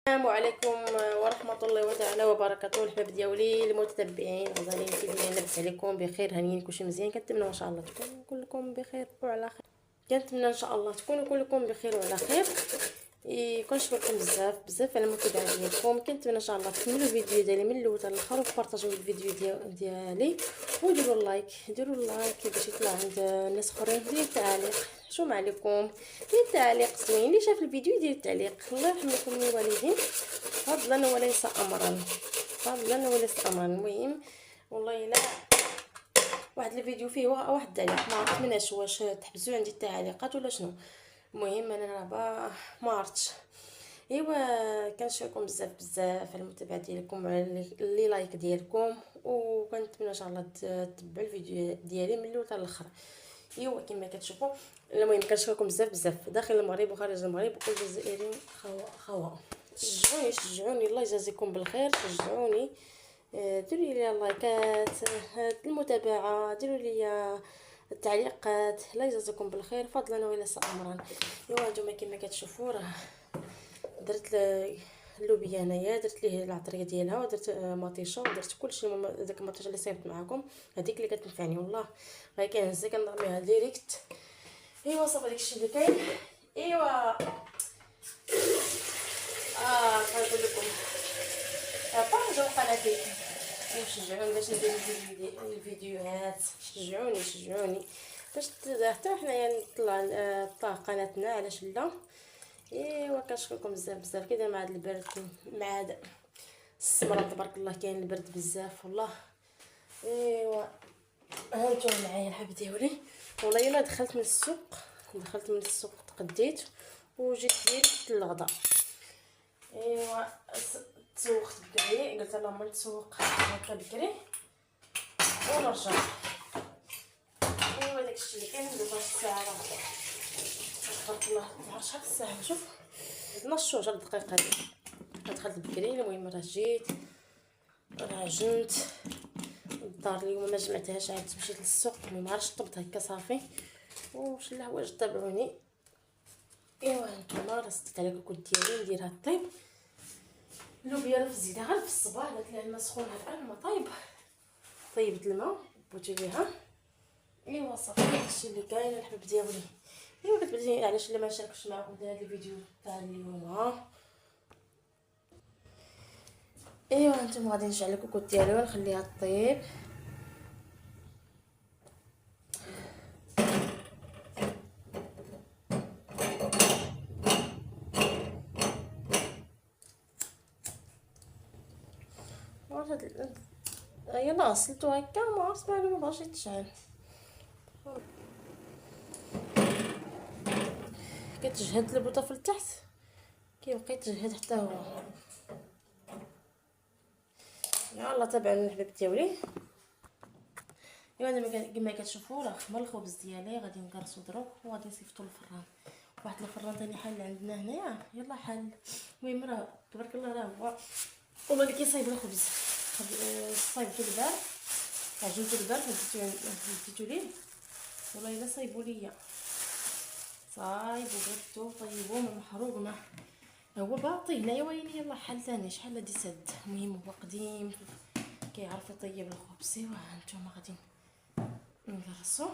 السلام عليكم ورحمة الله تعالى وبركاته. الحباب ديالي المتتبعين غزالين كيفين، لاباس عليكم بخير؟ هانيين كلشي مزيان؟ كنتمنى ان شاء الله تكونوا كلكم بخير وعلى خير. كنتمنى ان شاء الله تكونوا كلكم بخير وعلى خير. كنشكركم بزاف على المتابعه ديالكم. كنتمنى ان شاء الله تكملوا الفيديو ديالي من الاول حتى الاخر وبارطاجيو الفيديو ديالي وديروا اللايك باش يطلع عند الناس اخرين. ديروا التعليق، شو ما عليكم، دير التعليق زوين. اللي شاف الفيديو يدير التعليق. الله يرحم لكم الوالدين فضلا وليس امرا، فضلا وليس امرا. المهم والله الا واحد الفيديو فيه واحد التعليق ما عرفت مناش واش تحبسوا عندي التعليقات ولا شنو. المهم انا راه ما عرفتش. ايوا كنشكركم بزاف على المتابعه ديالكم وعلى لي لايك ديالكم، وكنتمنى ان شاء الله تتبعوا الفيديو ديالي من الاول حتى الاخر. ايوا كما كتشوفوا. المهم كنشكركم بزاف داخل المغرب وخارج المغرب وكل الجزائريين خوا شجعوني الله يجازيكم بالخير. شجعوني، ديروا لي اللايكات، المتابعه، ديروا لي التعليقات. الله يجازيكم بالخير فضلا وليس امرا. ايوا نتوما كما كتشوفوا راه درت اللوبيا هنايا، درت ليه العطريه ديالها ودرت مطيشه ودرت كلشي. داك المطيشه اللي صيبت معكم هذيك اللي كتنفعني والله، غير كنهزها كنضربيها ديريكت. ايوا صافي داكشي اللي كاين. ايوا كنقول لكم بارطاجيو قناتي وشجعوني باش ندير الفيديوهات. شجعوني باش حتى حنايا نطلع قناتنا، علاش لا. ايوا كنشكركم بزاف كي داير مع هذا البرد، مع هذا السمره تبارك الله كاين البرد بزاف والله. ايوا هانتوما معايا الحب ديالي. والله الا دخلت من السوق تقديت وجيت ديريكت للغدا. ايوا تسوقت بكري، قلت لهم نتسوق هكا بكري ونرجع. ايوا داكشي اللي كاين. ندوز الساعه تبارك الله 12 الساعه، شوف 12 دقيقه. دخلت بكري. المهم راه جيت راه عجنت الدار اليوم ما جمعتهاش، عاد مشيت للسوق. ما عرفتش طبت هكا صافي. وش الحوايج تابعوني. ايوا هانتوما راه سديت على الكوكوط ديالي نديرها طيب. اللوبيا راه في الزيت غير في الصباح، درت لها الماء سخون هكا الماء طايب، طيبت الماء بوتي ليها. ايوا صافي هادشي اللي كاين الحباب ديالي. ايوا كتبدي علاش لا ما نشاركش معكم في هذا الفيديو تاع اليوم. ايوا هانتوما غادي نشعل الكوكوط ديالي ونخليها طيب. يلا غسلتو هكا ما عرفت ما بغاش يتشعل. كتجهد البوطه لتحت كيبقى يتجهد حتى هو. يلا تابعوا الحباب ديالي. ايوا دابا كما كتشوفوا راه خمر الخبز ديالي غادي نكرسو دروك وغادي نصيفطو للفران. واحد الفران ثاني حل عندنا هنايا يلا حل. المهم راه تبارك الله راه هو والله اللي كيصايب الخبز. صايبتو البارح، عجنتو البارح ديتو ليه والله الا صايبو ليا صايبو درتو طيبو من محروق ما هو باطي هنايا. وين يلا حل ثاني شحال هادي سد. المهم هو قديم كيعرف يطيب الخبز. ايوا هانتوما غادي نغرسو.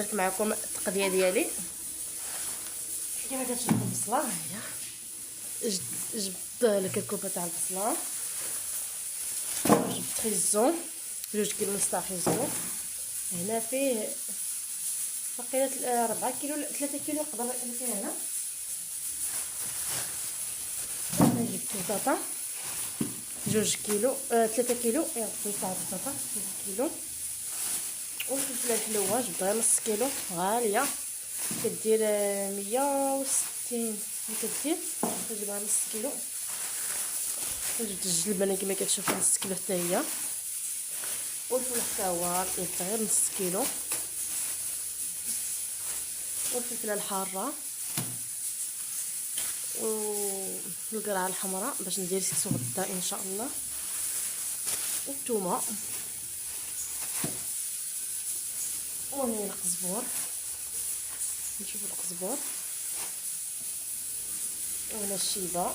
نشارك معكم التقديه ديالي. كيما كتشوفوا البصله هي جبت الكركوبه تاع البصله، جبت خيزون 2 كيلو ونص تاع خيزون. هنا فيه بقيت 4 كيلو 3 كيلو يقدر اللي فيه هنا. جبت بطاطا 2 كيلو 3 كيلو تاع البطاطا 3 كيلو. والفلفله الحلوه جبت غير نص كيلو غاليه كدير 160 كدير، نجيبها نص كيلو. وجبت الجلبانه كما كتشوفوا نص كيلو حتى هي. والفلفل حتى هو جبت غير نص كيلو. والفلفله الحاره والقرعه الحمراء باش ندير سكسو غدا ان شاء الله. والثومه وهنا القزبور، نشوفوا القزبور. وهنا الشيبه.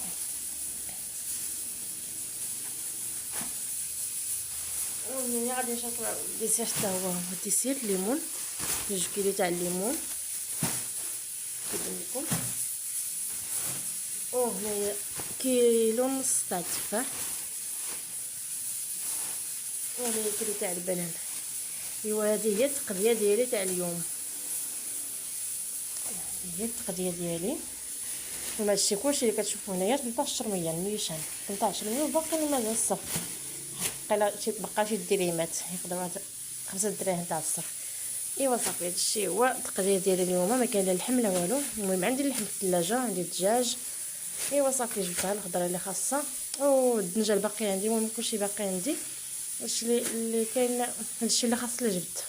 وهنا غادي نشوفوا الديسير حتى هو الديسير الليمون 2 كيلو تاع الليمون كيبان لكم. وهنا كيلو ونص تاع التفاح. وهنا كيلو تاع البنان. ايوا هذه هي التقديه ديالي تاع اليوم، هذه هي التقديه ديالي. وهادشي كلشي اللي كتشوفوا هنايا 18 رميان نيشان 18 رميان. باقي الماء الصف بقى شي دريمات يقدروا 5 دراهم تاع الصف. ايوا صافي هادشي هو التقديه ديالي اليوم. ما كاين لا لحم لا والو. المهم عندي اللحم في الثلاجه، عندي الدجاج. ايوا صافي جبتها الخضره اللي خاصه والدنجه الباقي عندي. المهم كلشي باقي عندي. هادشي اللي كاين هادشي اللي خاص اللي جبت.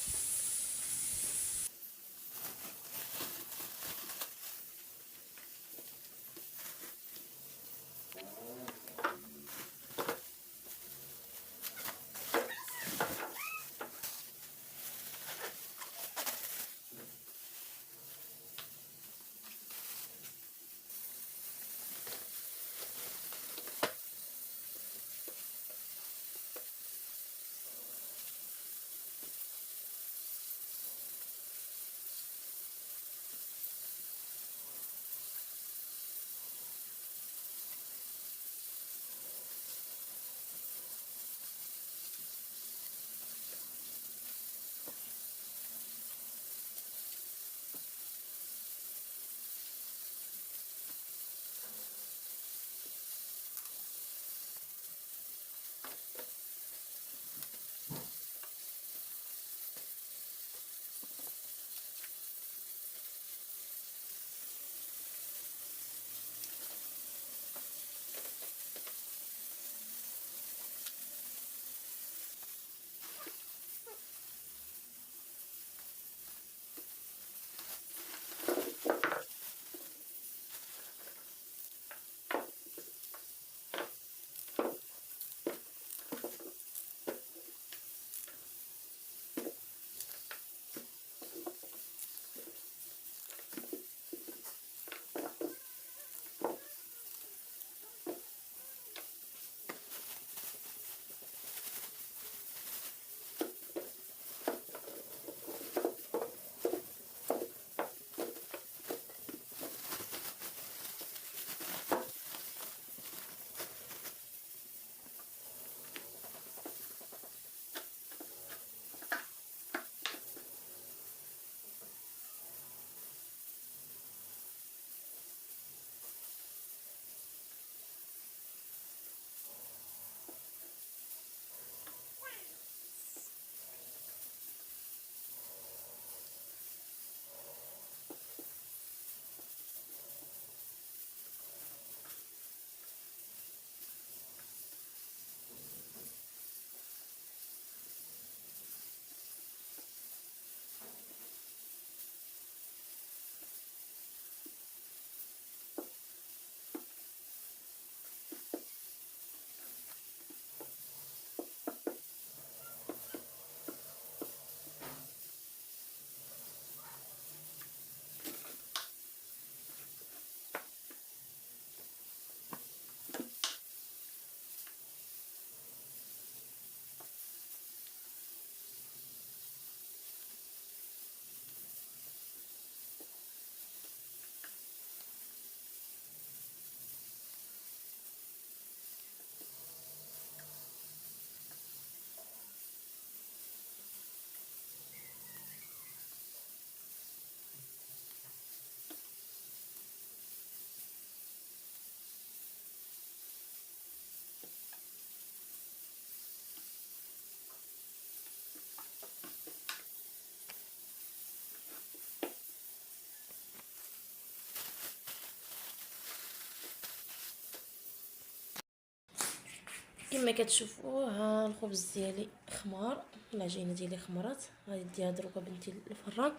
كما كتشوفوا ها الخبز ديالي خمار، العجينه ديالي خمرات، غادي نديها دروكا بنتي الفران.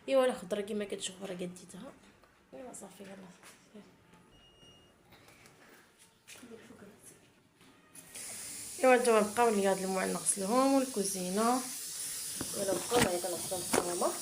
ايوا الخضره كما كتشوفوا راه قديتها. ايوا صافي يلاه. ايوا نتوما بقاو لي هاد المواعن نغسلهم والكوزينه. يلا بقاو معايا كنغسلو الطعامه.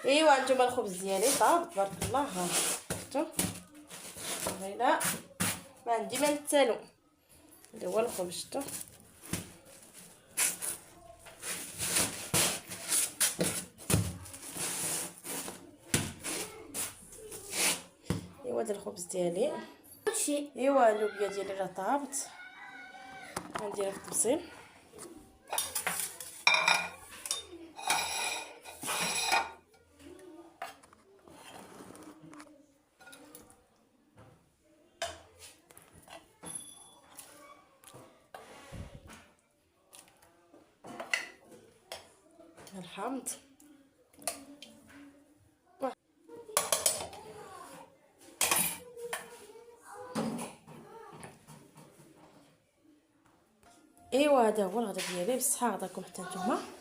ايوا هانتوما الخبز ديالي طاب تبارك الله. ها شفتوا هنا ما عندي ما نتسالو. هذا هو الخبز شفتوا. ايوا هذا الخبز ديالي. ايوا اللوبيا ديالي راه طابت، غنديرها في الطبسيل. الحامض ايوا هذا هو الغدا ديالي بالصحه. غداكم حتى نتوما.